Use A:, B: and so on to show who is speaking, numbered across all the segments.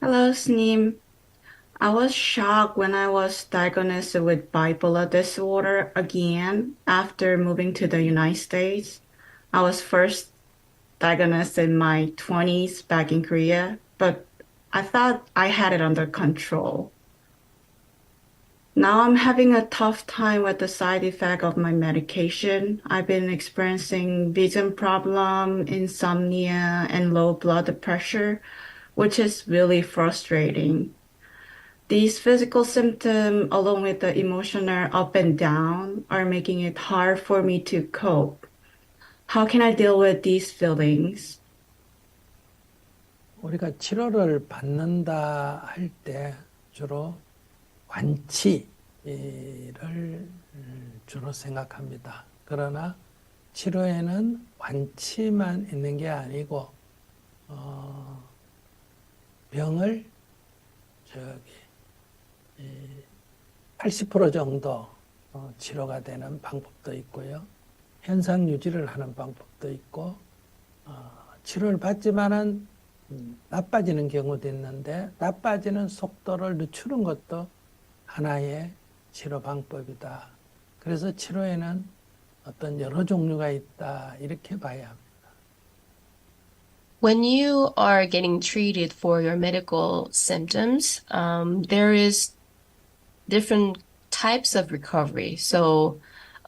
A: Hello, Sneem. I was shocked when I was diagnosed with bipolar disorder again after moving to the United States. I was first diagnosed in my 20s back in Korea, but I thought I had it under control. Now I'm having a tough time with the side effect of my medication. I've been experiencing vision problem, insomnia, and low blood pressure, which is really frustrating. These physical symptoms, along with the emotional up and down, are making it hard for me to cope. How can I deal with these feelings?
B: 우리가 치료를 받는다 할 때 주로 완치를 주로 생각합니다. 그러나 치료에는 완치만 있는 게 아니고 병을 저기 80% 정도 치료가 되는 방법도 있고요. 현상 유지를 하는 방법도 있고 치료를 받지만은 나빠지는 경우도 있는데 나빠지는 속도를 늦추는 것도 하나의 치료 방법이다. 그래서 치료에는 어떤 여러 종류가 있다. 이렇게 봐야 합니다.
C: When you are getting treated for your medical symptoms, there is different types of recovery. So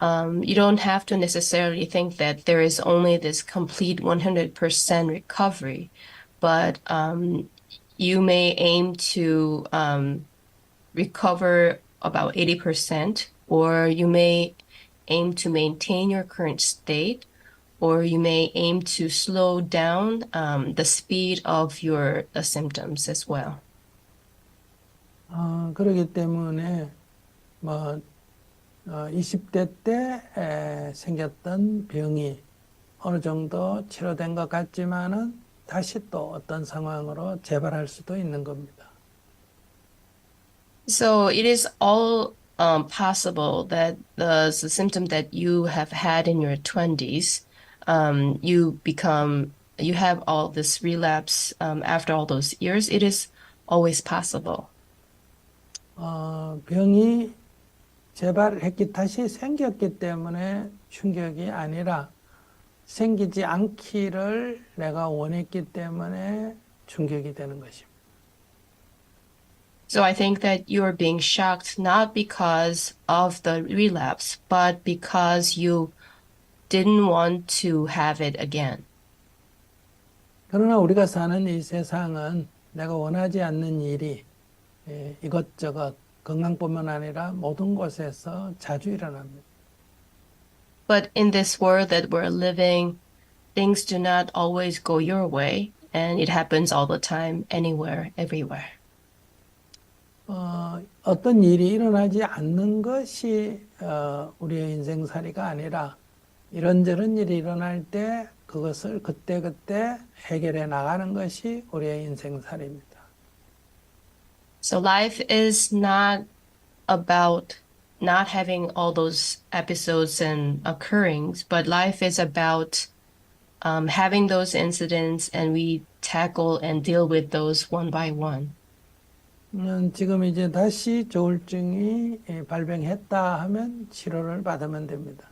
C: you don't have to necessarily think that there is only this complete 100% recovery, but you may aim to recover about 80%, or you may aim to maintain your current state, or you may aim to slow down the speed of your symptoms as well.
B: 그렇기 때문에 뭐 20대 때 생겼던 병이 어느 정도 치료된 것 같지만은 다시 또 어떤 상황으로 재발할 수도 있는 겁니다.
C: So it is all possible that the symptom that you have had in your 20s, you have all this relapse after all those years. It is always possible.
B: 병이 재발했기 다시 생겼기 때문에 충격이 아니라 생기지 않기를 내가 원했기 때문에 충격이 되는 것입니다.
C: So I think that you are being shocked not because of the relapse, but because you didn't want to have it again.
B: 그러나 우리가 사는 이 세상은 내가 원하지 않는 일이 이것저것 건강뿐만 아니라 모든 곳에서 자주 일어납니다.
C: But in this world that we're living, things do not always go your way, and it happens all the time, anywhere, everywhere.
B: 어떤 일이 일어나지 않는 것이 우리의 인생살이가 아니라 이런저런 일이 일어날 때 그것을 그때그때 해결해 나가는 것이 우리의 인생살이입니다.
C: So life is not about not having all those episodes and occurrings, but life is about having those incidents and we tackle and deal with those one by one.
B: 지금 이제 다시 조울증이 발병했다 하면 치료를 받으면 됩니다.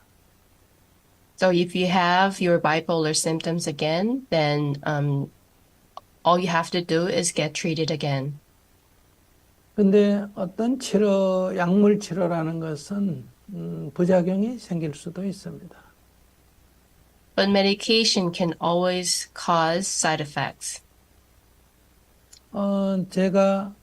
C: So if you have your bipolar symptoms again, then all you have to do is get treated again.
B: 근데 어떤 치료, 약물 치료라는 것은 부작용이 생길 수도 있습니다.
C: But medication can always cause side effects.
B: 제가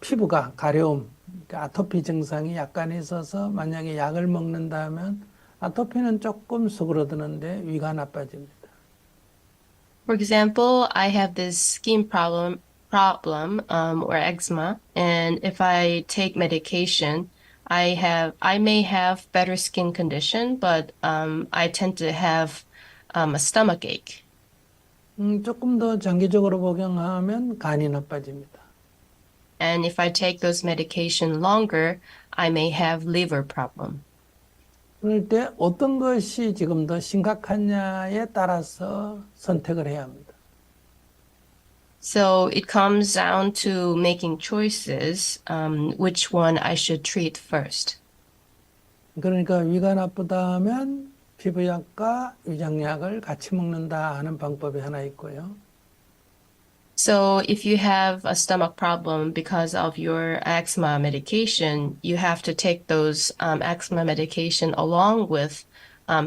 B: 피부가 가려움, 그러니까 아토피 증상이 약간 있어서 만약에 약을 먹는다면 아토피는 조금 수그러드는데 위가 나빠집니다.
C: For example, I have this skin problem or eczema, and if I take medication, I may have better skin condition, but I tend to have a stomach ache.
B: 조금 더 장기적으로 복용하면 간이 나빠집니다.
C: And if I take those medication longer, I may have liver problem.
B: 그럴 때 어떤 것이 지금 더 심각하냐에 따라서 선택을 해야 합니다.
C: So it comes down to making choices, which one I should treat first.
B: 그러니까 위가 나쁘다 하면 피부약과 위장약을 같이 먹는다 하는 방법이 하나 있고요.
C: So if you have a stomach problem because of your asthma medication, you have to take those asthma medication along with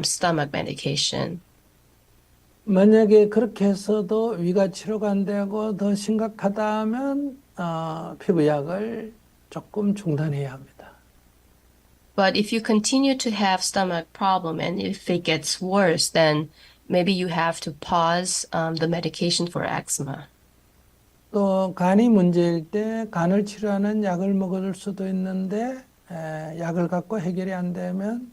C: stomach medication.
B: 만약에 그렇게 해서도 위가 치료가 안 되고 더 심각하다 하면 피부약을 조금 중단해야 합니다.
C: But if you continue to have stomach problem and if it gets worse, then maybe you have to pause the medication for asthma.
B: 또 간이 문제일 때 간을 치료하는 약을 먹을 수도 있는데 약을 갖고 해결이 안 되면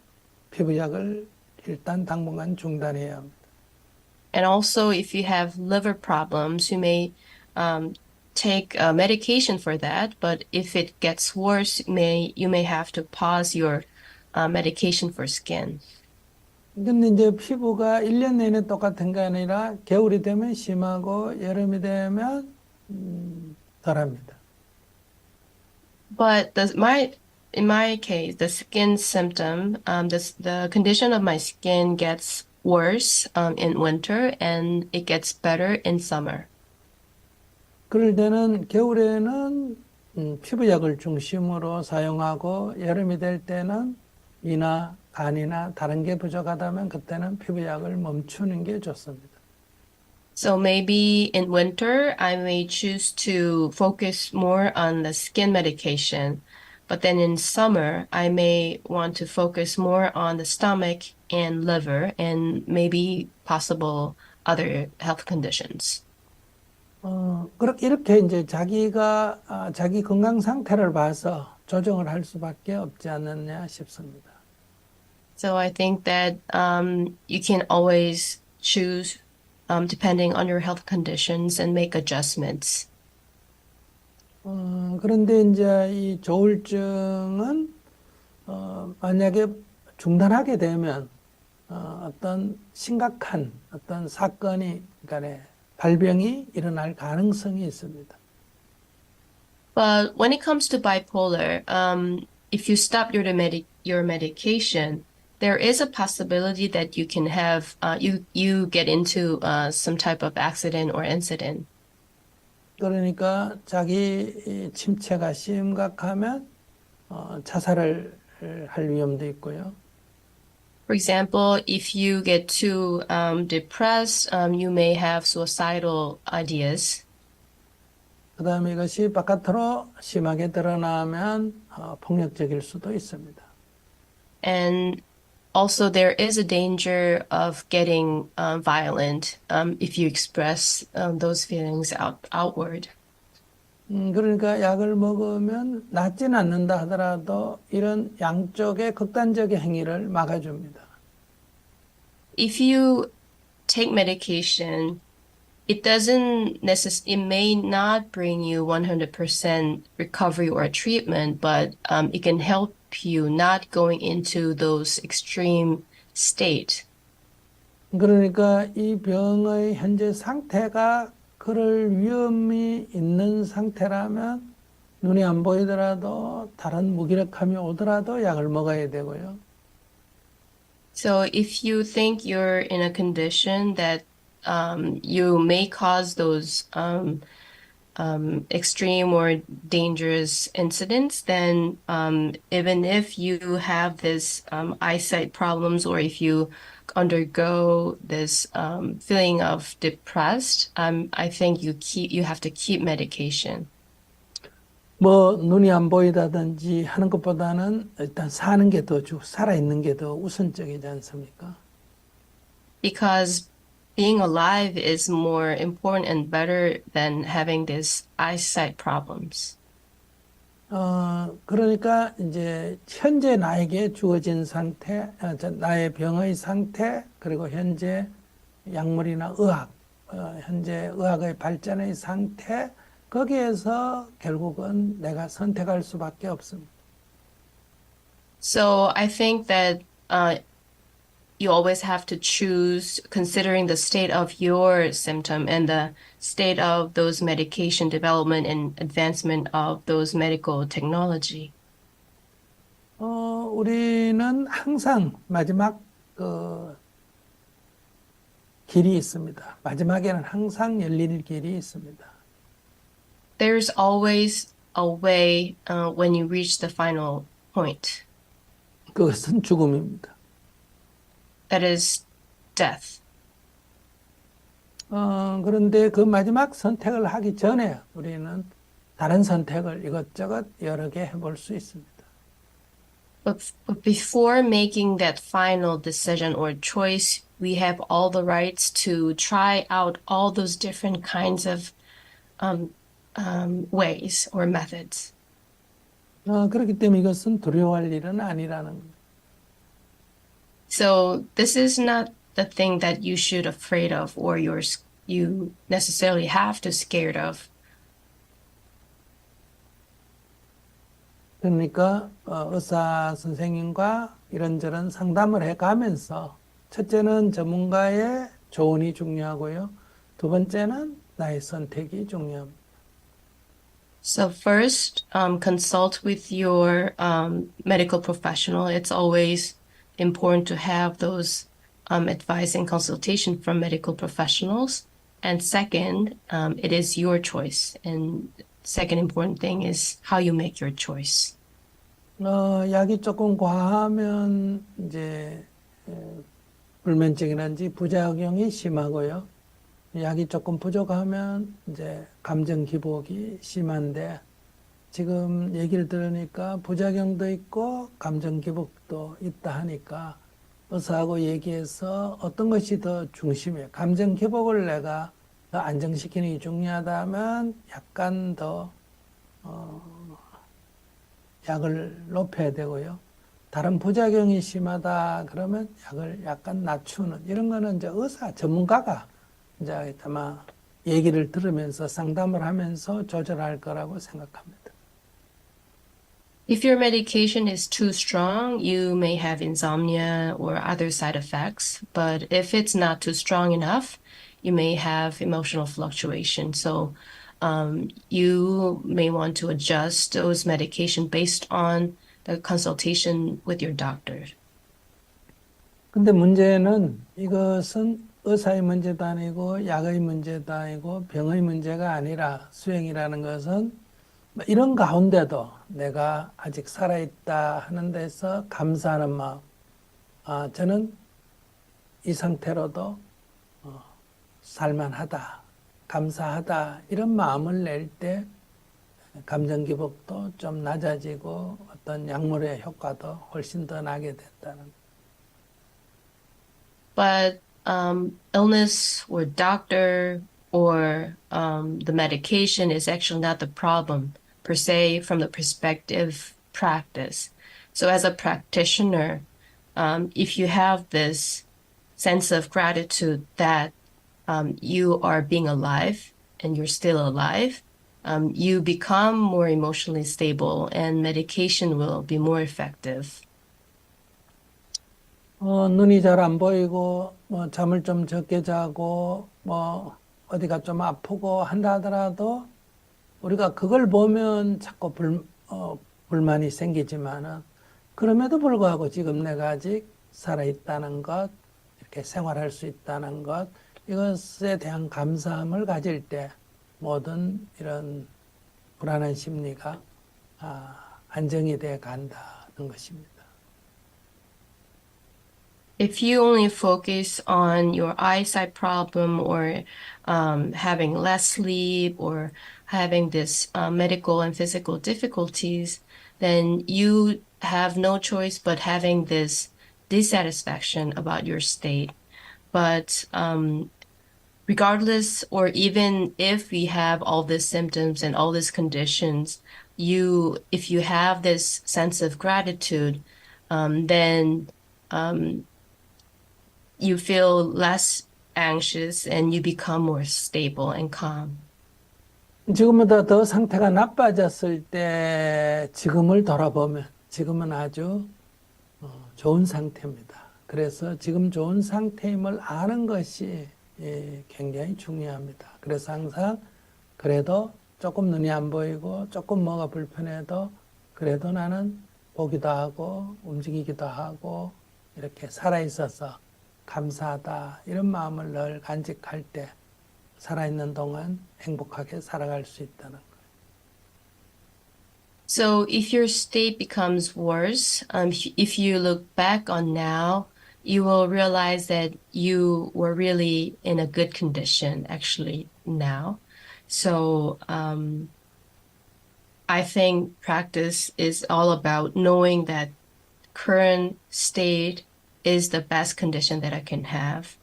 B: 피부약을 일단 당분간 중단해야 합니다.
C: And also, if you have liver problems, you may take medication for that. But if it gets worse, you may have to pause your medication for skin.
B: 근데 이제 피부가 1년 내내 똑같은 게 아니라 겨울이 되면 심하고 여름이 되면 덜합니다.
C: But in my case, the skin symptom, the condition of my skin gets worse in winter and it gets better in summer.
B: 그럴 때는 겨울에는 피부약을 중심으로 사용하고 여름이 될 때는 위나 간이나 다른 게 부족하다면 그때는 피부약을 멈추는 게 좋습니다.
C: So maybe in winter, I may choose to focus more on the skin medication. But then in summer, I may want to focus more on the stomach and liver and maybe possible other health conditions.
B: 이렇게 이제 자기가 자기 건강 상태를 봐서 조정을 할 수밖에 없지 않느냐 싶습니다.
C: So I think that you can always choose depending on your health conditions and make adjustments.
B: 그런데 이제 이 조울증은 만약에 중단하게 되면 어떤 심각한 어떤 사건이 그러니까 발병이 일어날 가능성이 있습니다.
C: But when it comes to bipolar, if you stop your medication, there is a possibility that you can have you get into some type of accident or incident.
B: 그러니까 자기 이 침체가 심각하면 자살을 할 위험도 있고요.
C: For example, if you get too depressed, you may have suicidal ideas.
B: 그다음에 이것이 바깥으로 심하게 드러나면 폭력적일 수도 있습니다.
C: And also, there is a danger of getting violent if you express those feelings outward.
B: 그러니까 약을 먹으면 낫진 않는다 하더라도 이런 양쪽의 극단적인 행위를 막아줍니다.
C: If you take medication, it may not bring you 100% recovery or treatment, but it can help you not going into those extreme state.
B: 그러니까 이 병의 현재 상태가 그럴 위험이 있는 상태라면 눈이 안 보이더라도 다른 무기력함이 오더라도 약을 먹어야 되고요.
C: So if you think you're in a condition that you may cause those extreme or dangerous incidents, then even if you have this eyesight problems or if you undergo this feeling of depressed, I think you have to keep medication.
B: 뭐 눈이 안 보이다든지 하는 것보다는 일단 사는 게 살아있는 게 더 우선적이지 않습니까?
C: Because being alive is more important and better than having these eyesight problems.
B: 그러니까 이제 현재 나에게 주어진 상태, 나의 병의 상태, 그리고 현재 약물이나 의학, 현재 의학의 발전의 상태, 거기에서 결국은 내가 선택할 수밖에 없습니다.
C: So I think that you always have to choose considering the state of your symptom and the state of those medication development and advancement of those medical technology.
B: 우리는 항상 마지막 길이 있습니다. 마지막에는 항상 열릴 길이 있습니다.
C: There's always a way when you reach the final point.
B: 그것은 죽음입니다.
C: That is death.
B: 그런데 그 마지막 선택을 하기 전에 우리는 다른 선택을 이것저것 여러 개 해볼 수 있습니다.
C: But before making that final decision or choice, we have all the rights to try out all those different kinds of ways or methods.
B: 그렇기 때문에 이것은 두려워할 일은 아니라는 겁니다.
C: So this is not the thing that you should afraid of or you necessarily have to scared of.
B: 그러니까 의사 선생님과 이런저런 상담을 해가면서 첫째는 전문가의 조언이 중요하고요. 두 번째는 나의 선택이 중요합니다.
C: So first, consult with your medical professional. It's always important to have those advice and consultation from medical professionals. And second, it is your choice. And second important thing is how you make your choice.
B: 약이 조금 과하면 이제 불면증이라든지 부작용이 심하고요. 약이 조금 부족하면 이제 감정 기복이 심한데 지금 얘기를 들으니까 부작용도 있고 감정 기복도 있다 하니까 의사하고 얘기해서 어떤 것이 더 중심이에요. 감정 기복을 내가 더 안정시키는 게 중요하다면 약간 더 약을 높여야 되고요. 다른 부작용이 심하다 그러면 약을 약간 낮추는 이런 거는 이제 의사 전문가가 이제 아마 얘기를 들으면서 상담을 하면서 조절할 거라고 생각합니다.
C: If your medication is too strong, you may have insomnia or other side effects. But if it's not too strong enough, you may have emotional fluctuation. So you may want to adjust those medication based on the consultation with your doctor.
B: 근데 문제는 이것은 의사의 문제도 아니고 약의 문제도 아니고 병의 문제가 아니라 수행이라는 것은 이런 가운데도 내가 아직 살아있다 하는 데서 감사하는 마음. 저는 이 상태로도 살만하다, 감사하다 이런 마음을 낼 때 감정 기복도 좀 낮아지고 어떤 약물의 효과도 훨씬 더 나게 된다는.
C: But illness or doctor or the medication is actually not the problem per se from the perspective practice. So as a practitioner, if you have this sense of gratitude that you are being alive and you're still alive, you become more emotionally stable and medication will be more effective.
B: 눈이 잘 안 보이고 잠을 좀 적게 자고 어디가 좀 아프고 한다 하더라도 우리가 그걸 보면 자꾸 불만이 생기지만은 그럼에도 불구하고 지금 내가 아직 살아있다는 것, 이렇게 생활할 수 있다는 것, 이것에 대한 감사함을 가질 때 모든 이런 불안한 심리가 안정이 돼 간다는 것입니다.
C: If you only focus on your eyesight problem or having less sleep or having this medical and physical difficulties, then you have no choice but having this dissatisfaction about your state. But regardless, or even if we have all these symptoms and all these conditions, if you have this sense of gratitude, then you feel less anxious and you become more stable and calm.
B: 지금보다 더 상태가 나빠졌을 때 지금을 돌아보면 지금은 아주 좋은 상태입니다. 그래서 지금 좋은 상태임을 아는 것이 굉장히 중요합니다. 그래서 항상 그래도 조금 눈이 안 보이고 조금 뭐가 불편해도 그래도 나는 보기도 하고 움직이기도 하고 이렇게 살아있어서 감사하다 이런 마음을 늘 간직할 때 살아있는 동안 행복하게 살아갈 수 있다는 거.
C: So if your state becomes worse, if you look back on now, you will realize that you were really in a good condition actually now. So I think practice is all about knowing that current state is the best condition that I can have.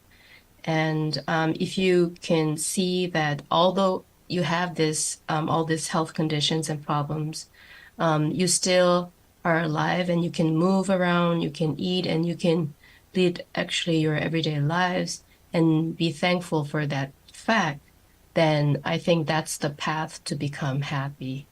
C: And if you can see that although you have all these health conditions and problems, you still are alive and you can move around, you can eat, and you can lead actually your everyday lives and be thankful for that fact, then I think that's the path to become happy.